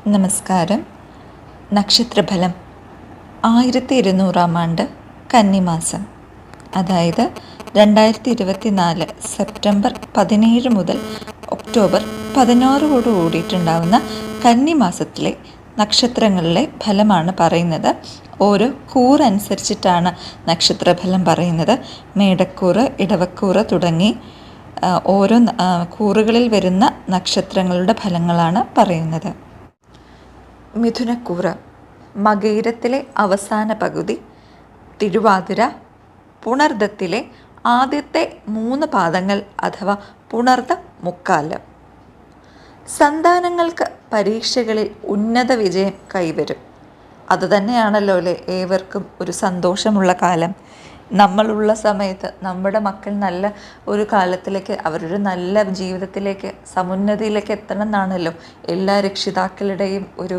നമസ്കാരം. നക്ഷത്രഫലം 1200 ആണ്ട് കന്നിമാസം, അതായത് 2024 സെപ്റ്റംബർ 17 മുതൽ ഒക്ടോബർ 16 കൂടിയിട്ടുണ്ടാവുന്ന കന്നിമാസത്തിലെ നക്ഷത്രങ്ങളിലെ ഫലമാണ് പറയുന്നത്. ഓരോ കൂറനുസരിച്ചിട്ടാണ് നക്ഷത്രഫലം പറയുന്നത്. മേടക്കൂറ്, ഇടവക്കൂറ് തുടങ്ങി ഓരോ കൂറുകളിൽ വരുന്ന നക്ഷത്രങ്ങളുടെ ഫലങ്ങളാണ് പറയുന്നത്. മിഥുനക്കൂറ് മകയിരത്തിലെ അവസാന പകുതി, തിരുവാതിര, പുണർദത്തിലെ ആദ്യത്തെ 3 പാദങ്ങൾ അഥവാ പുണർദം മുക്കാല്. സന്താനങ്ങൾക്ക് പരീക്ഷകളിൽ ഉന്നത വിജയം കൈവരും. അതുതന്നെയാണല്ലോ അല്ലേ ഏവർക്കും ഒരു സന്തോഷമുള്ള കാലം. നമ്മളുള്ള സമയത്ത് നമ്മുടെ മക്കൾ നല്ല ഒരു കാലത്തിലേക്ക്, അവരൊരു നല്ല ജീവിതത്തിലേക്ക്, സമുന്നതിയിലേക്ക് എത്തണം എന്നാണല്ലോ എല്ലാ രക്ഷിതാക്കളുടെയും ഒരു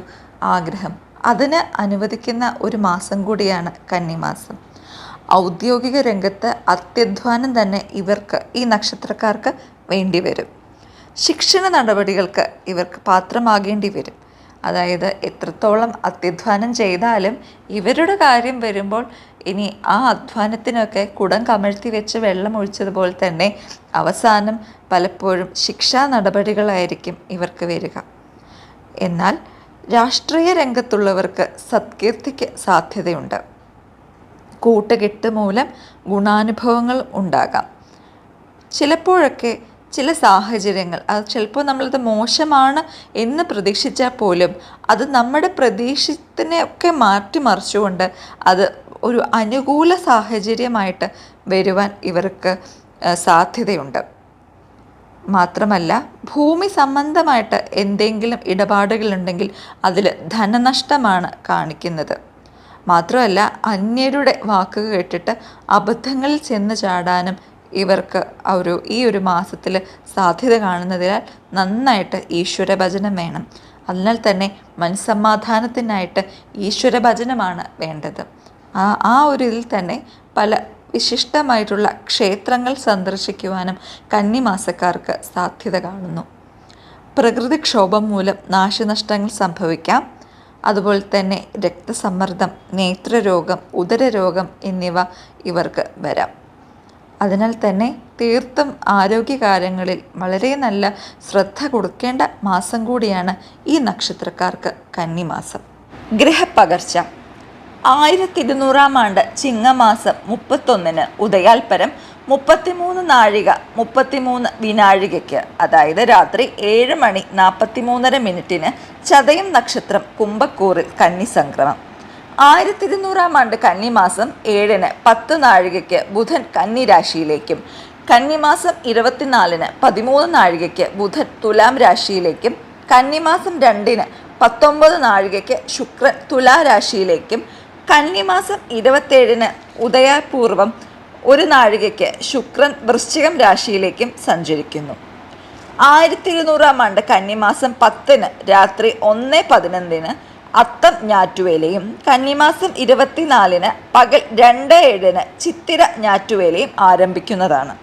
ആഗ്രഹം. അതിന് അനുവദിക്കുന്ന ഒരു മാസം കൂടിയാണ് കന്നിമാസം. ഔദ്യോഗിക രംഗത്ത് അത്യധ്വാനം തന്നെ ഇവർക്ക്, ഈ നക്ഷത്രക്കാർക്ക് വേണ്ടി വരും. ശിക്ഷണ നടപടികൾക്ക് ഇവർക്ക് പാത്രമാകേണ്ടി വരും. അതായത് എത്രത്തോളം അത്യധ്വാനം ചെയ്താലും ഇവരുടെ കാര്യം വരുമ്പോൾ ഇനി ആ അധ്വാനത്തിനൊക്കെ കുടം കമഴ്ത്തി വെച്ച് വെള്ളം ഒഴിച്ചതുപോലെ തന്നെ അവസാനം പലപ്പോഴും ശിക്ഷാ നടപടികളായിരിക്കും ഇവർക്ക് വരിക. എന്നാൽ രാഷ്ട്രീയ രംഗത്തുള്ളവർക്ക് സത്കീർത്തിക്ക് സാധ്യതയുണ്ട്. കൂട്ടുകെട്ട് മൂലം ഗുണാനുഭവങ്ങൾ ഉണ്ടാകാം. ചിലപ്പോഴൊക്കെ ചില സാഹചര്യങ്ങൾ, അത് ചിലപ്പോൾ നമ്മളത് മോശമാണ് എന്ന് പ്രതീക്ഷിച്ചാൽ പോലും അത് നമ്മുടെ പ്രതീക്ഷത്തിനെയൊക്കെ മാറ്റിമറിച്ചുകൊണ്ട് അത് ഒരു അനുകൂല സാഹചര്യമായിട്ട് വരുവാൻ ഇവർക്ക് സാധ്യതയുണ്ട്. മാത്രമല്ല, ഭൂമി സംബന്ധമായിട്ട് എന്തെങ്കിലും ഇടപാടുകളുണ്ടെങ്കിൽ അതിൽ ധനനഷ്ടമാണ് കാണിക്കുന്നത്. മാത്രമല്ല, അന്യരുടെ വാക്കുകൾ കേട്ടിട്ട് അബദ്ധങ്ങളിൽ ചെന്ന് ചാടാനും ഇവർക്ക് ഈ ഒരു മാസത്തിൽ സാധ്യത കാണുന്നതിനാൽ നന്നായിട്ട് ഈശ്വരഭജനം വേണം. അതിനാൽ തന്നെ മനസ്സമാധാനത്തിനായിട്ട് ഈശ്വരഭജനമാണ് വേണ്ടത്. ആ ഒരു ഇതിൽ തന്നെ പല വിശിഷ്ടമായിട്ടുള്ള ക്ഷേത്രങ്ങൾ സന്ദർശിക്കുവാനും കന്നിമാസക്കാർക്ക് സാധ്യത കാണുന്നു. പ്രകൃതിക്ഷോഭം മൂലം നാശനഷ്ടങ്ങൾ സംഭവിക്കാം. അതുപോലെ തന്നെ രക്തസമ്മർദ്ദം, നേത്രരോഗം, ഉദരരോഗം എന്നിവ ഇവർക്ക് വരാം. അതിനാൽ തന്നെ തീർത്തും ആരോഗ്യകാര്യങ്ങളിൽ വളരെ നല്ല ശ്രദ്ധ കൊടുക്കേണ്ട മാസം കൂടിയാണ് ഈ നക്ഷത്രക്കാർക്ക് കന്നിമാസം. ഗ്രഹപ്പകർച്ച 1200 ആണ്ട് ചിങ്ങമാസം 31 ഉദയാൽപരം 33 നാഴിക 33 വിനാഴികയ്ക്ക്, അതായത് രാത്രി 7:43 ചതയം നക്ഷത്രം കുംഭക്കൂറിൽ കന്നി സംക്രമം. 1200 ആണ്ട് കന്നിമാസം 7 10 നാഴികയ്ക്ക് ബുധൻ കന്നി രാശിയിലേക്കും, കന്നിമാസം 24 13 നാഴികയ്ക്ക് ബുധൻ തുലാം രാശിയിലേക്കും, കന്നിമാസം 2 19 നാഴികയ്ക്ക് ശുക്രൻ തുലാരാശിയിലേക്കും, കന്നിമാസം 27 ഉദയപൂർവം 1 നാഴികയ്ക്ക് ശുക്രൻ വൃശ്ചികം രാശിയിലേക്കും സഞ്ചരിക്കുന്നു. 1200 ആണ്ട് കന്നിമാസം 10 രാത്രി 1:11 അത്തം ഞാറ്റുവേലയും, കന്നിമാസം 24 പകൽ 2:07 ചിത്തിര ഞാറ്റുവേലയും ആരംഭിക്കുന്നതാണ്.